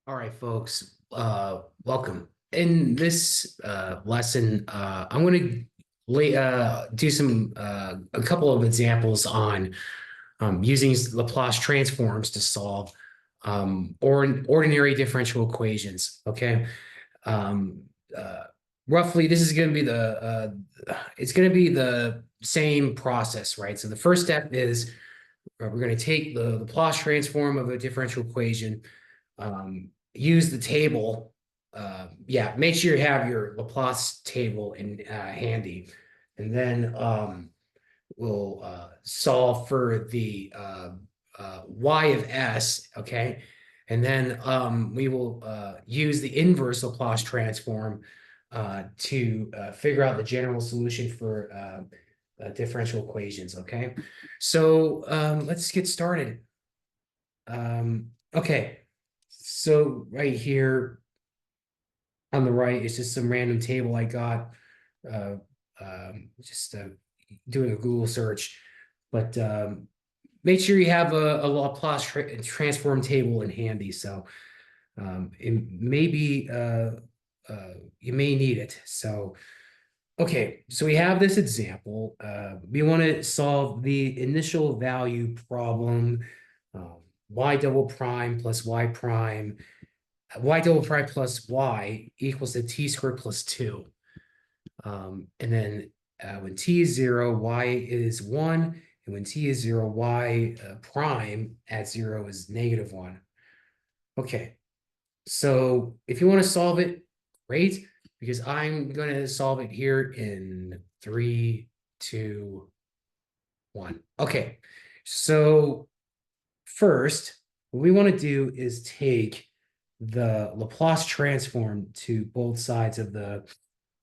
All right, folks, welcome. In this lesson, I'm going to do a couple of examples on using Laplace transforms to solve ordinary differential equations. Okay, um, uh, roughly, this is going to be it's going to be the same process, right? So the first step is we're going to take the Laplace transform of a differential equation, use the table. Yeah, make sure you have your Laplace table in handy, and then we'll solve for the y of s. Okay, and then we will use the inverse Laplace transform to figure out the general solution for differential equations. Okay, so let's get started. Okay, so right here on the right is just some random table I got, uh, just doing a Google search, but make sure you have a Laplace transform table in handy. So it may be you may need it. So okay, so we have this example. We want to solve the initial value problem. Y double prime plus y prime, y double prime plus y equals to t squared plus 2. And then when t is 0, y is 1. And when t is 0, y prime at 0 is -1. Okay, so if you want to solve it, great, because I'm going to solve it here in 3, 2, 1. Okay, so first, what we want to do is take the Laplace transform to both sides of the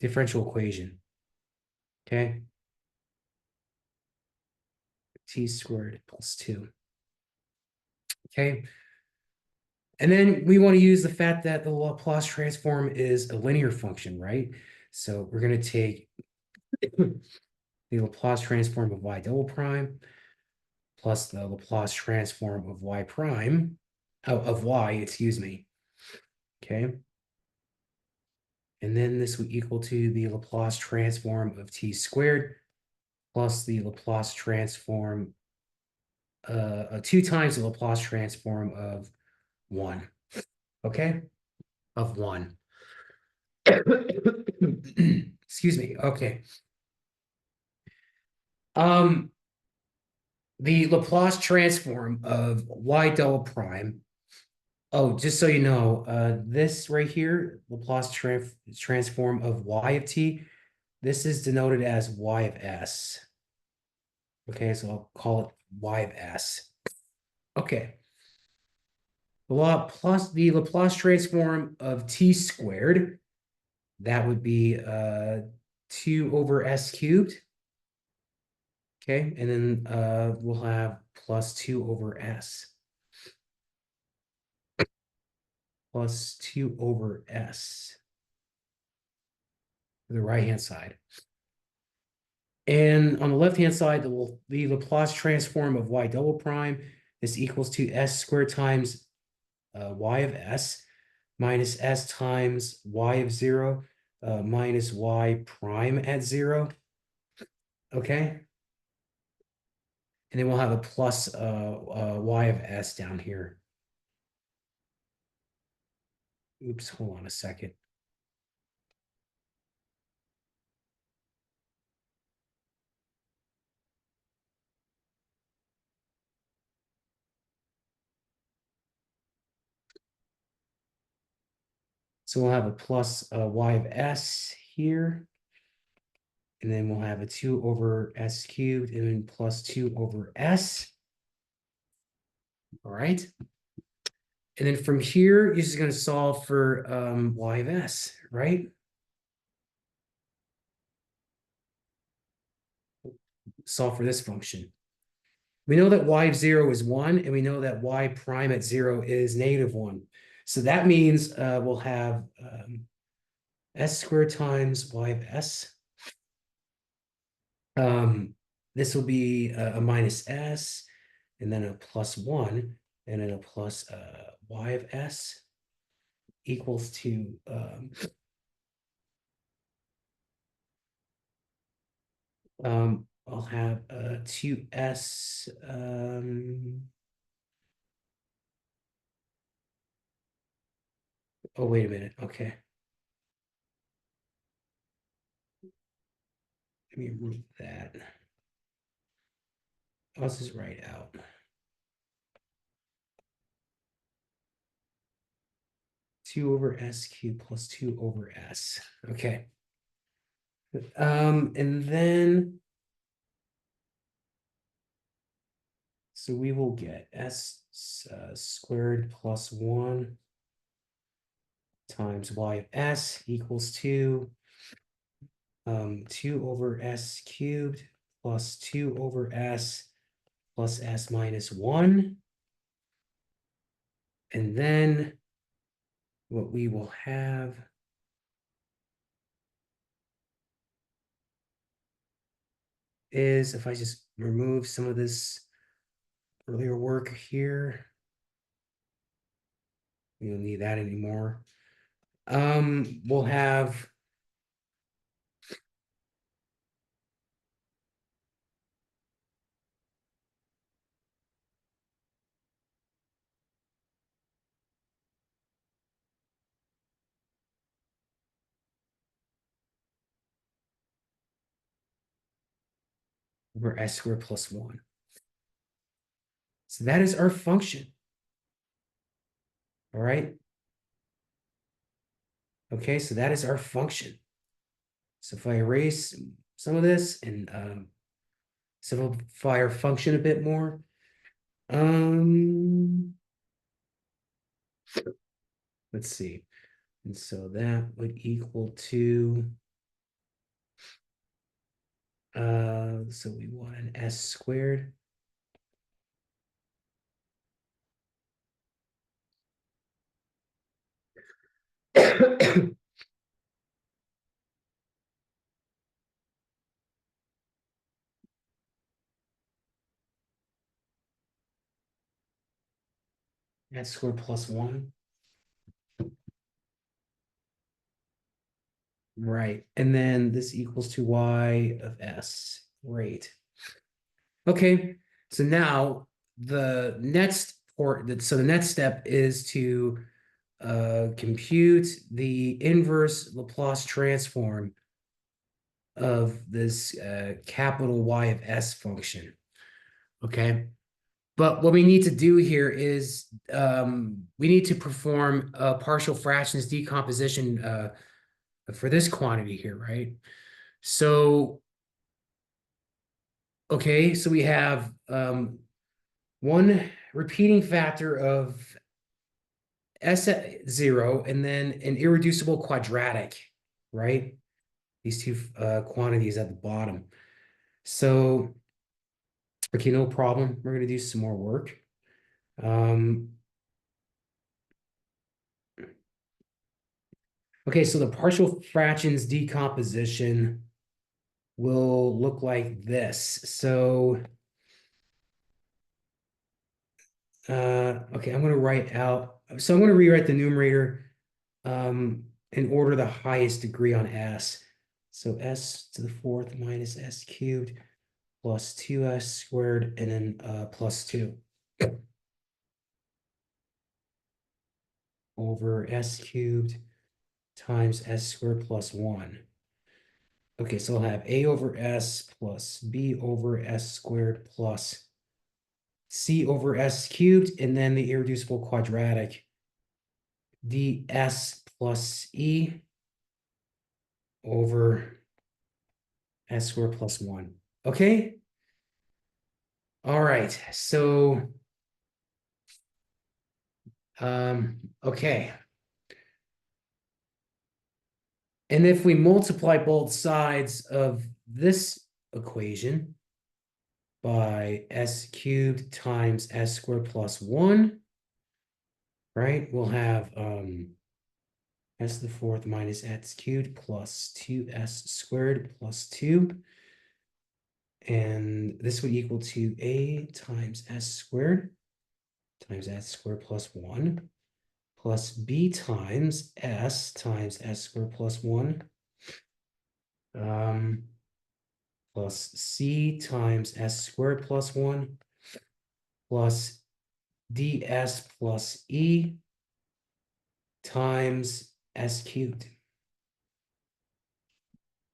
differential equation. Okay, t squared plus 2. Okay, and then we want to use the fact that the Laplace transform is a linear function, right? So we're going to take the Laplace transform of y double prime plus the Laplace transform of y prime, of y, excuse me. Okay. And then this would equal to the Laplace transform of t squared plus the Laplace transform, 2 times the Laplace transform of 1. Okay. Of 1. Excuse me. Okay. The Laplace transform of y double prime. Oh, just so you know, this right here, Laplace transform of y of t, this is denoted as y of s. Okay, so I'll call it y of s. Okay. The Laplace transform of t squared, that would be 2 over s cubed. Okay, and then we'll have plus 2 over s. Plus 2 over s. The right-hand side. And on the left-hand side, the Laplace transform of y double prime is equals to s squared times y of s minus s times y of 0 minus y prime at 0. Okay. And then we'll have a plus y of s down here. Oops, hold on a second. So we'll have a plus y of s here. And then we'll have a 2 over s cubed and then plus 2 over s. All right. And then from here, you're just going to solve for y of s, right? Solve for this function. We know that y of 0 is 1, and we know that y prime at 0 is -1. So that means we'll have s squared times y of s. This will be a minus s, and then a plus 1, and then a plus y of s. equals to I'll have 2s oh, wait a minute. Okay. Let me remove that. I'll just write out. Two over s cubed plus 2 over s. Okay. And then so we will get s squared plus 1 times y of s equals 2 over s cubed plus 2 over s plus s minus 1. And then what we will have is, if I just remove some of this earlier work here, we don't need that anymore. We'll have over s squared plus 1. So that is our function. All right. Okay, so that is our function. So if I erase some of this and simplify our function a bit more, let's see. And so that would equal to so we want an s squared. S squared plus 1. Right. And then this equals to y of s. Great. Okay. So now the next so the next step is to compute the inverse Laplace transform of this capital Y of s function. Okay. But what we need to do here is we need to perform a partial fractions decomposition for this quantity here, right? So, okay, so we have one repeating factor of s at 0 and then an irreducible quadratic, right? These two quantities at the bottom. So, okay, no problem. We're going to do some more work. Okay, so the partial fractions decomposition will look like this. So, okay, I'm going to write out. So I'm going to rewrite the numerator in order the highest degree on s. So s to the fourth minus s cubed plus 2s squared and then plus 2 over s cubed times s squared plus 1. Okay, so I'll have a over s plus b over s squared plus c over s cubed, and then the irreducible quadratic ds plus e over s squared plus 1. Okay? All right. So, okay. And if we multiply both sides of this equation by s cubed times s squared plus 1, right? We'll have s to the fourth minus s cubed plus 2s squared plus 2. And this would equal to a times s squared plus 1 plus b times s squared plus 1 plus c times s squared plus 1 plus ds plus e times s cubed.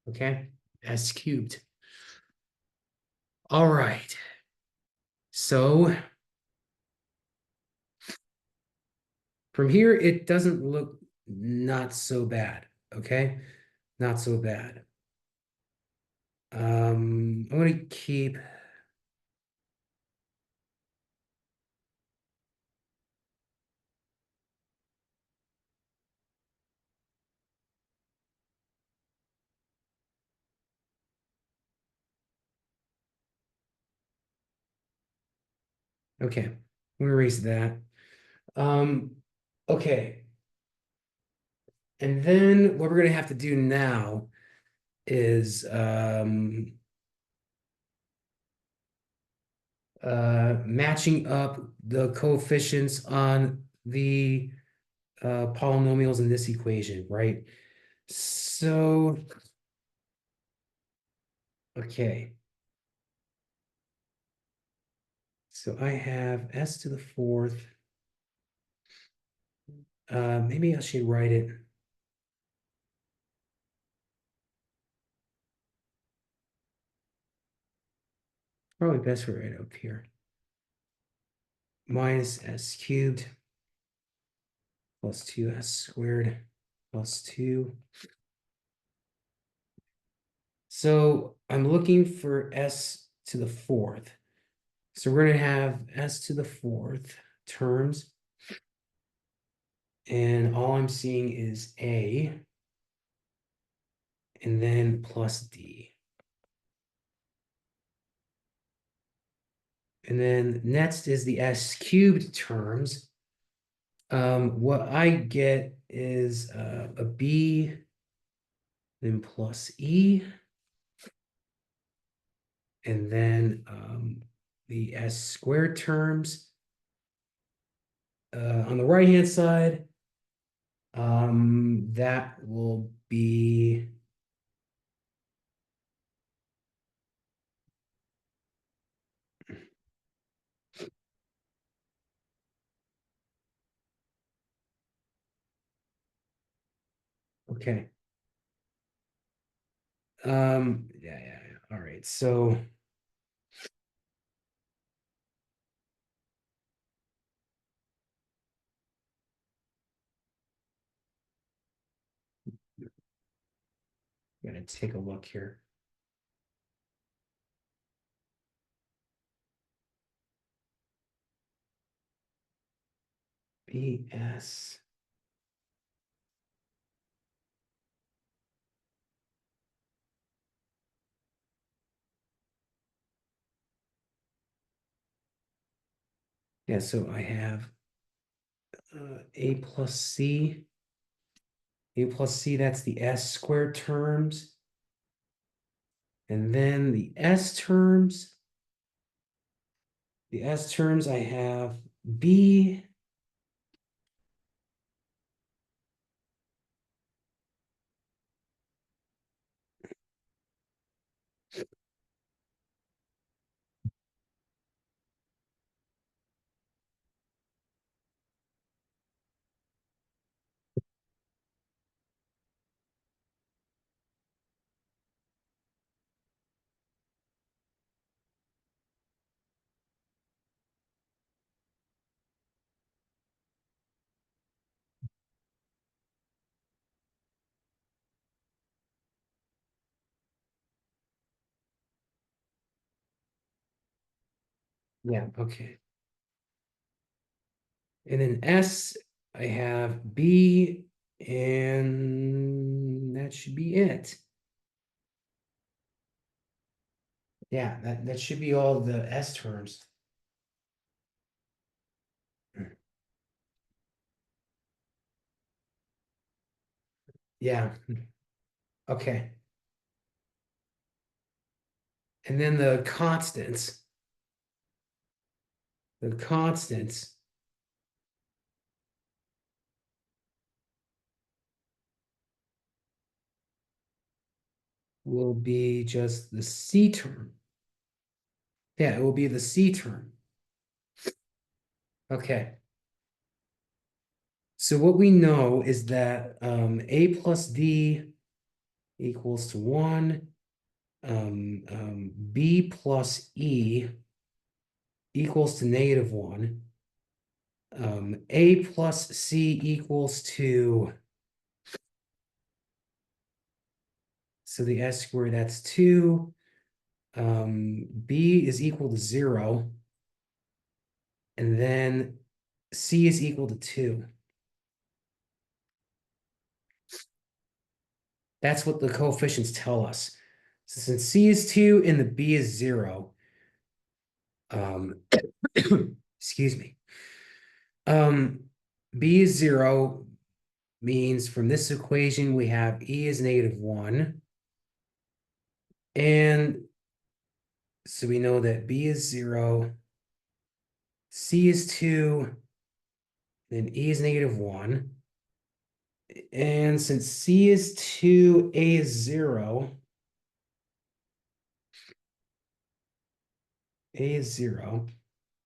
Okay, s cubed. All right. So from here, it doesn't look not so bad. Okay, not so bad. I'm going to keep. Okay, I'm going to erase that. Okay. And then what we're going to have to do now is matching up the coefficients on the polynomials in this equation, right? So, okay. So I have s to the fourth. Maybe I should write it. Probably best to write it up here. Minus s cubed plus 2s squared plus 2. So I'm looking for s to the fourth. So we're going to have s to the fourth terms. And all I'm seeing is a and then plus d. And then next is the s cubed terms. What I get is a b, then plus e, and then the s squared terms. On the right-hand side, that will be okay. Yeah. All right. So I'm gonna take a look here. BS. Yeah, so I have a plus c. A plus c, that's the s squared terms. And then the s terms. The s terms, I have b. Yeah, okay. And then s, I have b, and that should be it. Yeah, that should be all the s terms. Yeah, okay. And then the constants. The constants. will be just the C term. Yeah, it will be the C term. Okay. So what we know is that A plus D equals to 1. B plus E equals to -1. A plus C equals to, so the S squared, that's 2. B is equal to 0. And then C is equal to 2. That's what the coefficients tell us. So since C is 2 and the B is 0, excuse me. B is 0 means from this equation we have E is -1. And so we know that B is 0, C is 2, then E is -1. And since C is 2, A is 0, A is 0,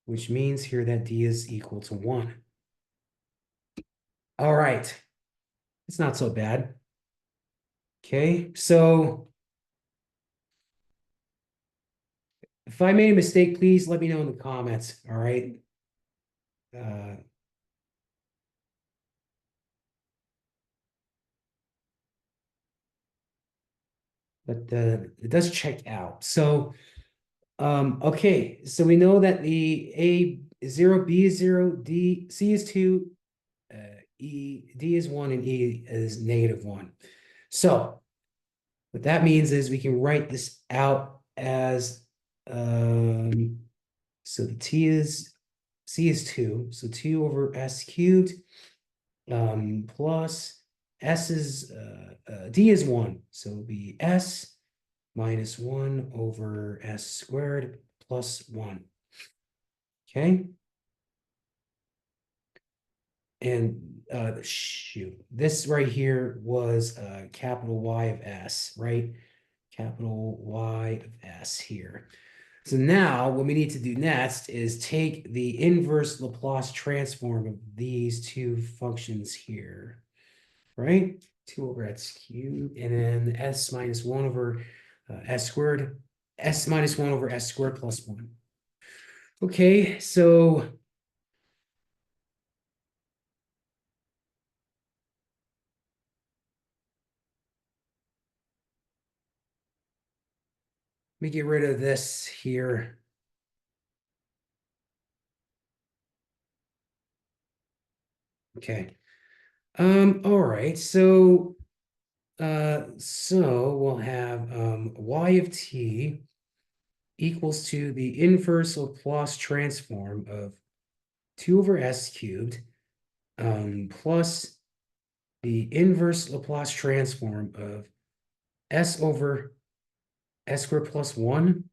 which means here that D is equal to 1. All right. It's not so bad. Okay, so if I made a mistake, please let me know in the comments. All right. Uh, but it does check out. So, okay, so we know that the A is 0, B is 0, D, C is 2, D is 1, and E is -1. So what that means is we can write this out as, so the C is 2, so 2 over S cubed, plus S is, D is 1, so it'll be S minus 1 over S squared plus 1. Okay. And shoot, this right here was capital Y of S, right? Capital Y of S here. So now what we need to do next is take the inverse Laplace transform of these two functions here, right? 2 over x cubed, and then S minus 1 over S squared, S minus 1 over S squared plus 1. Okay, so let me get rid of this here. Okay. All right, so we'll have y of t equals to the inverse Laplace transform of 2 over s cubed plus the inverse Laplace transform of s over s squared plus 1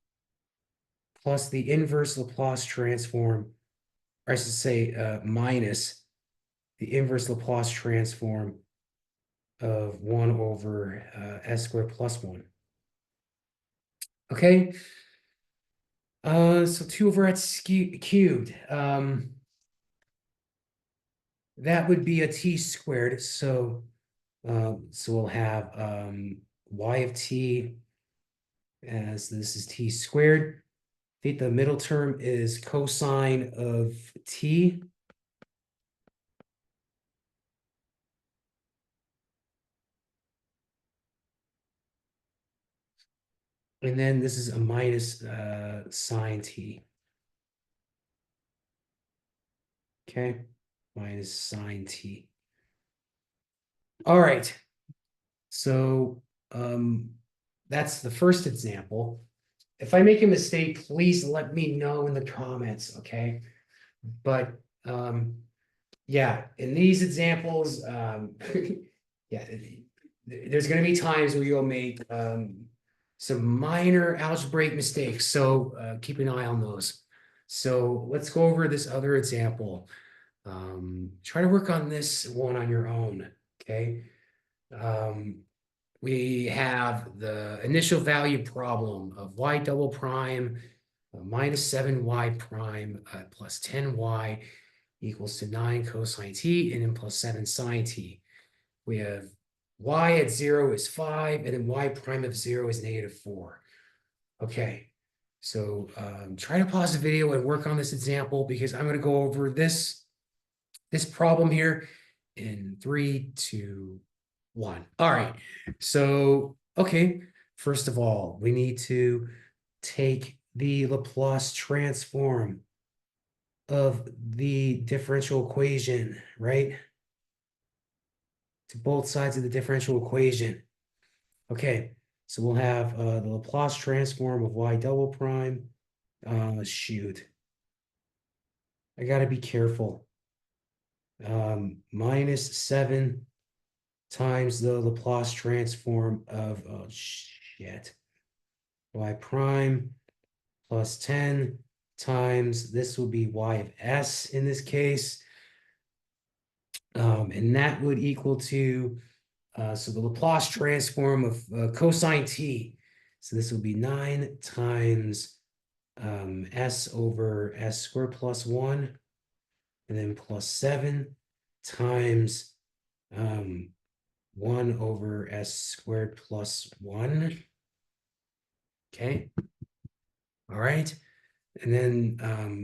plus the inverse Laplace transform, or I should say minus the inverse Laplace transform of 1 over s squared plus 1. Okay, so 2 over x cubed. That would be a t squared. So we'll have y of t as this is t squared. I think the middle term is cosine of t. And then this is a minus sine t. Okay, minus sine t. All right. So that's the first example. If I make a mistake, please let me know in the comments, okay? But yeah, in these examples, yeah, there's going to be times where you'll make some minor algebraic mistakes. So keep an eye on those. So let's go over this other example. Try to work on this one on your own, okay? we have the initial value problem of y double prime minus 7y prime plus 10y equals to 9 cosine t, and then plus 7 sine t. We have y at 0 is 5, and then y prime of 0 is -4. Okay, so try to pause the video and work on this example, because I'm going to go over this problem here in 3, 2, 1. All right, so okay, first of all, we need to take the Laplace transform of the differential equation, right? To both sides of the differential equation. Okay, so we'll have the Laplace transform of y double prime. Shoot. I gotta be careful. Minus 7 times the Laplace transform of, oh shit, y prime plus 10 times, this will be y of s in this case. And that would equal to, so the Laplace transform of cosine t. So this will be 9 times s over s squared plus 1, and then plus 7 times 1 over s squared plus 1. Okay. All right. And then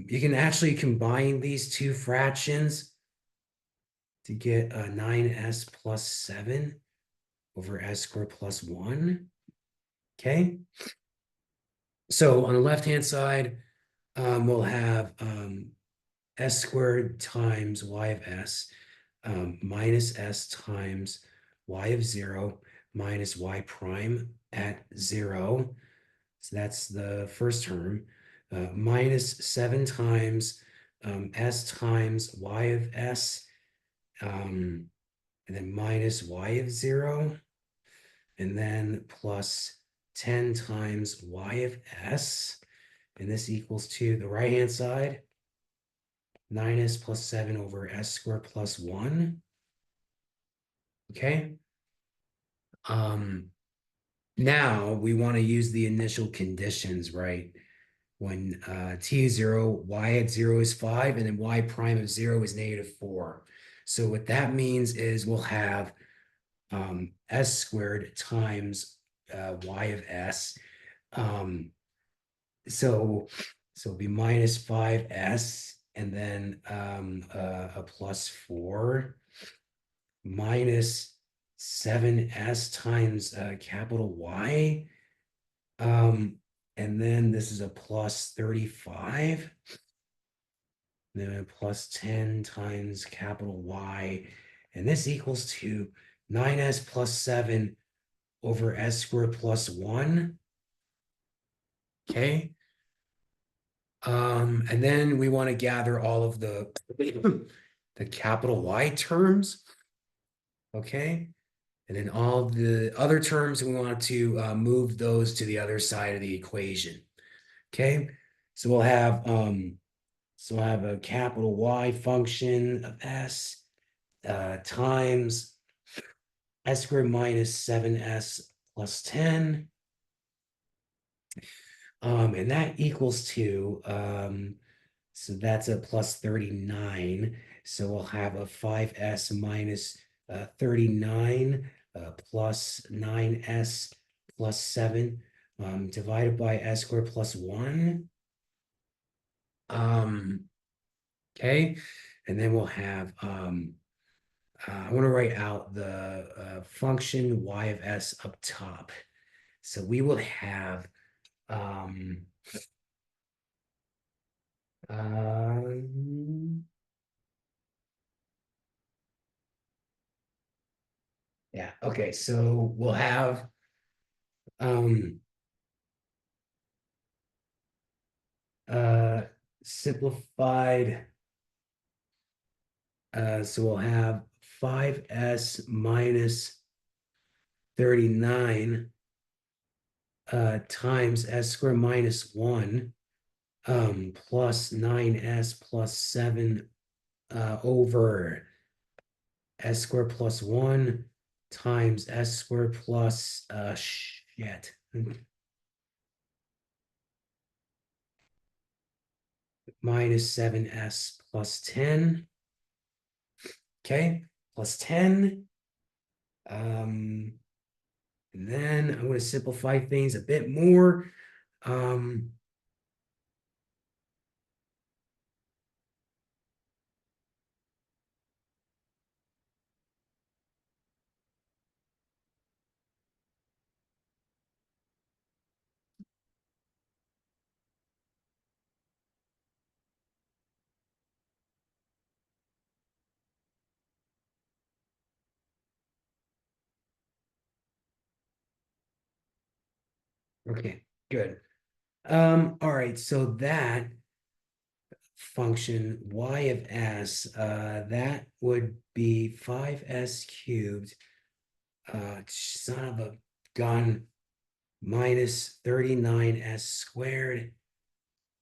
you can actually combine these two fractions to get 9s plus 7 over s squared plus 1. Okay. So on the left-hand side, we'll have s squared times y of s minus s times y of 0 minus y prime at 0. So that's the first term. Minus 7 times s times y of s, and then minus y of 0, and then plus 10 times y of s, and this equals to the right-hand side, 9s plus 7 over s squared plus 1. Okay. Now we want to use the initial conditions, right? When t is 0, y at 0 is 5, and then y prime of 0 is -4. So what that means is we'll have s squared times y of s. So it'll be minus 5s, and then a plus 4 minus 7s times capital Y. And then this is a plus 35. Then a plus 10 times capital Y. And this equals to 9s plus 7 over s squared plus 1. Okay. And then we want to gather all of the capital Y terms. Okay. And then all the other terms, we want to move those to the other side of the equation. Okay. So we'll have a capital Y function of s times s squared minus 7s plus 10. And that equals to, so that's a plus 39. So we'll have a 5s minus 39 plus 9s plus 7 divided by s squared plus 1. Okay, and then we'll have, I want to write out the function y of s up top. So we will have yeah, okay, so we'll have simplified, so we'll have 5s minus 39 times s squared minus 1 plus 9s plus 7 over s squared plus 1 times s squared plus shit. Minus 7s plus 10. Okay, plus 10. And then I'm going to simplify things a bit more. Okay, good. All right, so that function y of s, that would be 5s cubed, son of a gun, minus 39s squared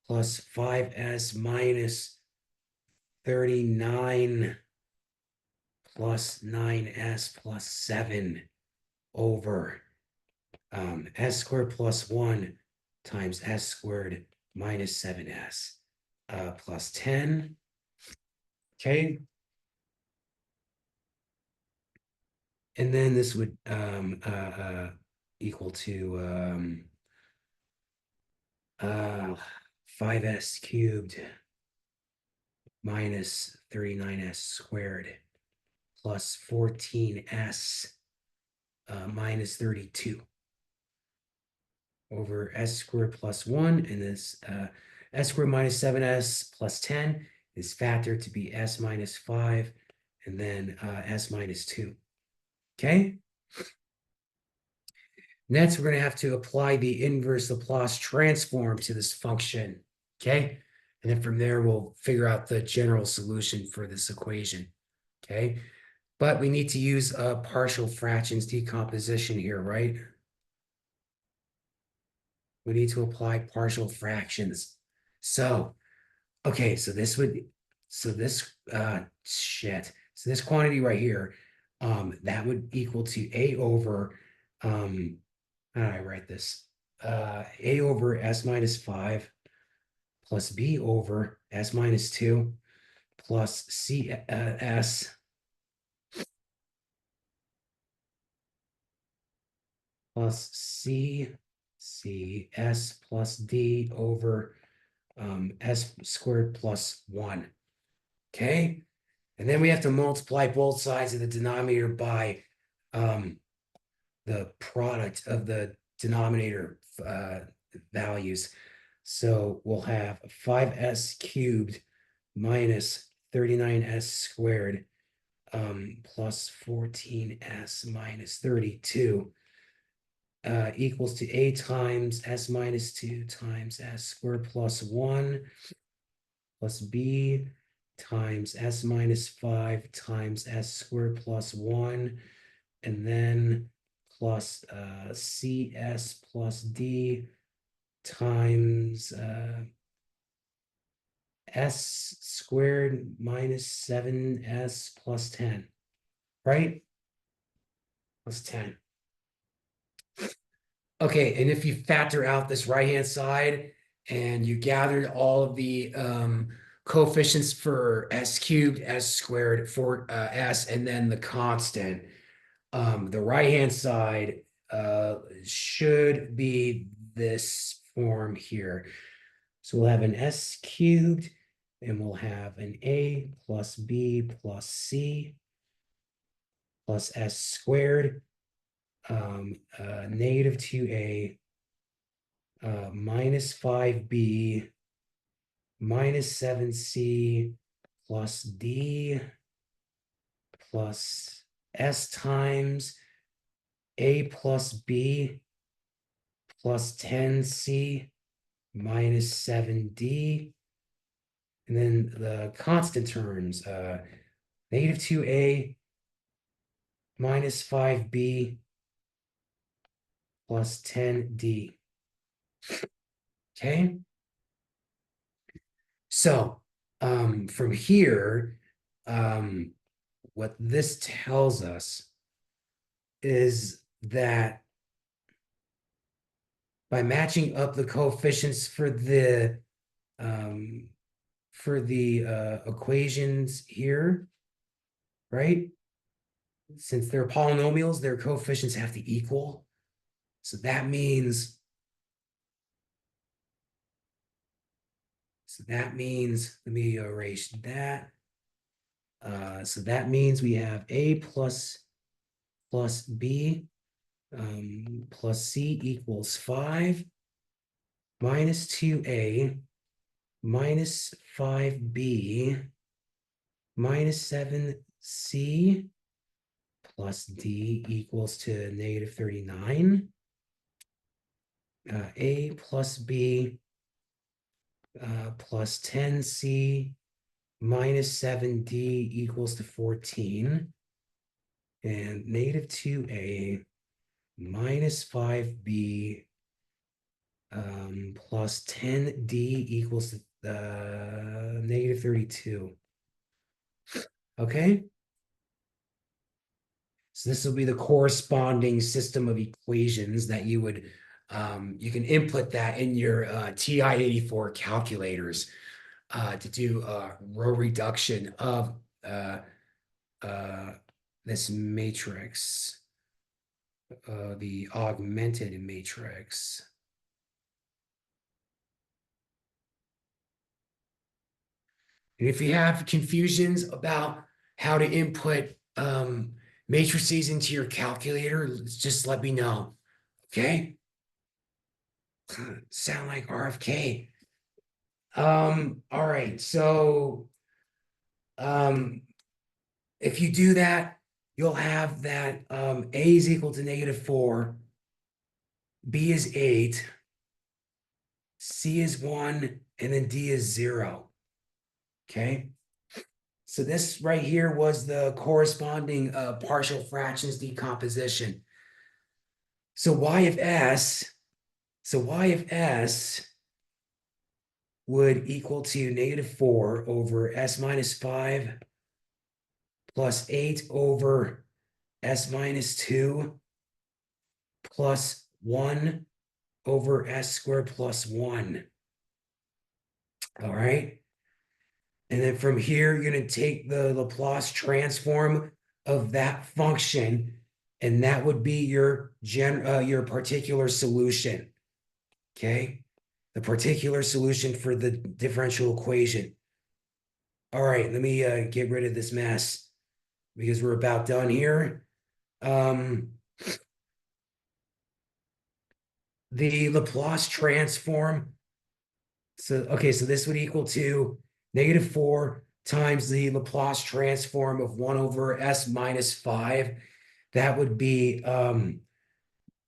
plus 5s minus 39 plus 9s plus 7 over s squared plus 1 times s squared minus 7s plus 10. Okay. And then this would equal to 5s cubed minus 39s squared plus 14s minus 32 over s squared plus 1. And this s squared minus 7s plus 10 is factored to be s minus 5 and then s minus 2. Okay. Next, we're going to have to apply the inverse Laplace transform to this function. Okay. And then from there, we'll figure out the general solution for this equation. Okay. But we need to use a partial fractions decomposition here, right? We need to apply partial fractions. So, okay, so this would, so this, shit. So this quantity right here, that would equal to A over, how do I write this? A over S minus 5 plus B over S minus 2 plus C S plus C S plus D over S squared plus 1. Okay. And then we have to multiply both sides of the denominator by the product of the denominator values. So we'll have 5s cubed minus 39s squared plus 14s minus 32 equals to a times s minus 2 times s squared plus 1 plus b times s minus 5 times s squared plus 1, and then plus cs plus d times s squared minus 7s plus 10, right? Plus 10. Okay, and if you factor out this right-hand side and you gathered all of the coefficients for s cubed, s squared, for s, and then the constant, the right-hand side should be this form here. So we'll have an s cubed, and we'll have an a plus b plus c plus s squared, negative 2a minus 5b minus 7c plus d plus s times a plus b plus 10c minus 7d. And then the constant terms, negative 2a minus 5b plus 10d. Okay. So from here, what this tells us is that by matching up the coefficients for the equations here, right? Since they're polynomials, their coefficients have to equal. So that means, let me erase that. So that means we have A plus B plus C equals 5 minus 2A minus 5B minus 7C plus D equals to negative 39. A plus B plus 10C minus 7D equals to 14. And negative 2A minus 5B plus 10D equals to negative 32. Okay? So this will be the corresponding system of equations that you would, you can input that in your TI-84 calculators to do row reduction of this matrix, the augmented matrix. And if you have confusions about how to input matrices into your calculator, just let me know. Okay? Sound like RFK. All right. So if you do that, you'll have that A is equal to negative 4, B is 8, C is 1, and then D is 0. Okay. So this right here was the corresponding partial fractions decomposition. So y of s would equal to negative 4 over s minus 5 plus 8 over s minus 2 plus 1 over s squared plus 1. All right. And then from here, you're going to take the Laplace transform of that function, and that would be your particular solution. Okay. The particular solution for the differential equation. All right, let me get rid of this mess because we're about done here. The Laplace transform. So this would equal to negative 4 times the Laplace transform of 1 over s minus 5. That would be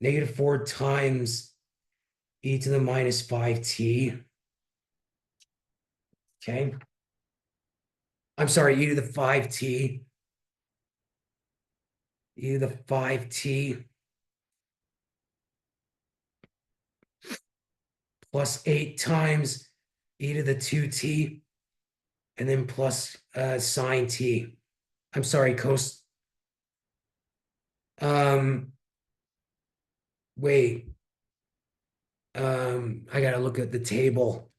negative 4 times e to the minus 5t. Okay. I'm sorry, e to the 5t. E to the 5t plus 8 times e to the 2t, and then plus sine t. I'm sorry, cos. Wait. I gotta look at the table.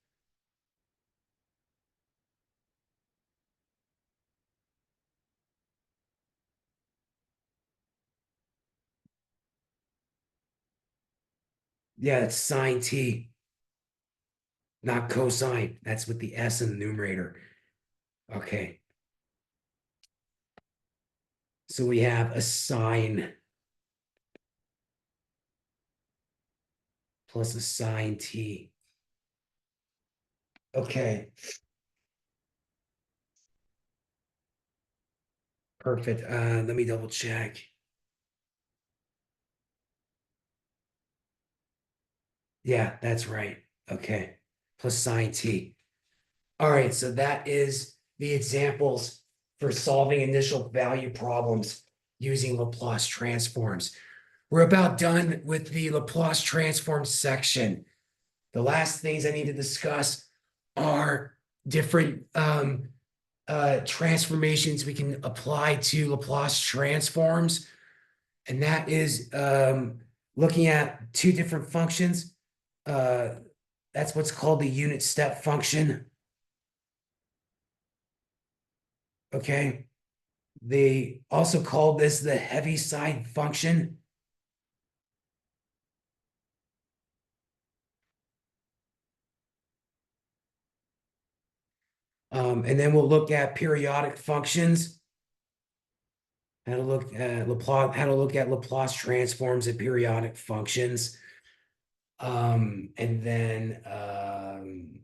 Yeah, it's sine t, not cosine. That's with the s in the numerator. Okay. So we have a sine plus a sine t. Okay. Perfect. Let me double check. Yeah, that's right. Okay. Plus sine t. All right, so that is the examples for solving initial value problems using Laplace transforms. We're about done with the Laplace transform section. The last things I need to discuss are different transformations we can apply to Laplace transforms. and that is looking at two different functions. That's what's called the unit step function. Okay. They also call this the Heaviside function. And then we'll look at periodic functions. How to look at Laplace transforms and periodic functions. And then I'm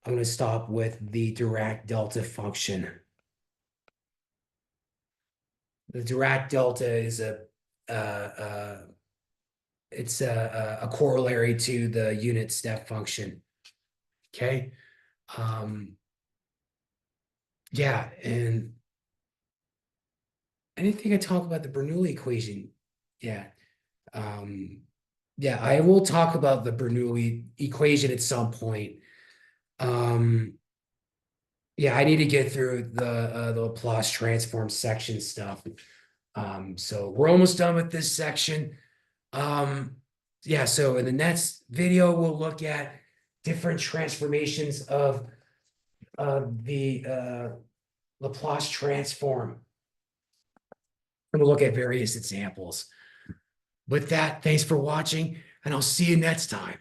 going to stop with the Dirac delta function. The Dirac delta is it's a corollary to the unit step function. Okay. Yeah, and anything I talk about the Bernoulli equation. Yeah. Yeah, I will talk about the Bernoulli equation at some point. Yeah, I need to get through the Laplace transform section stuff. So we're almost done with this section. Yeah, so in the next video, we'll look at different transformations of the Laplace transform. And we'll look at various examples. With that, thanks for watching, and I'll see you next time.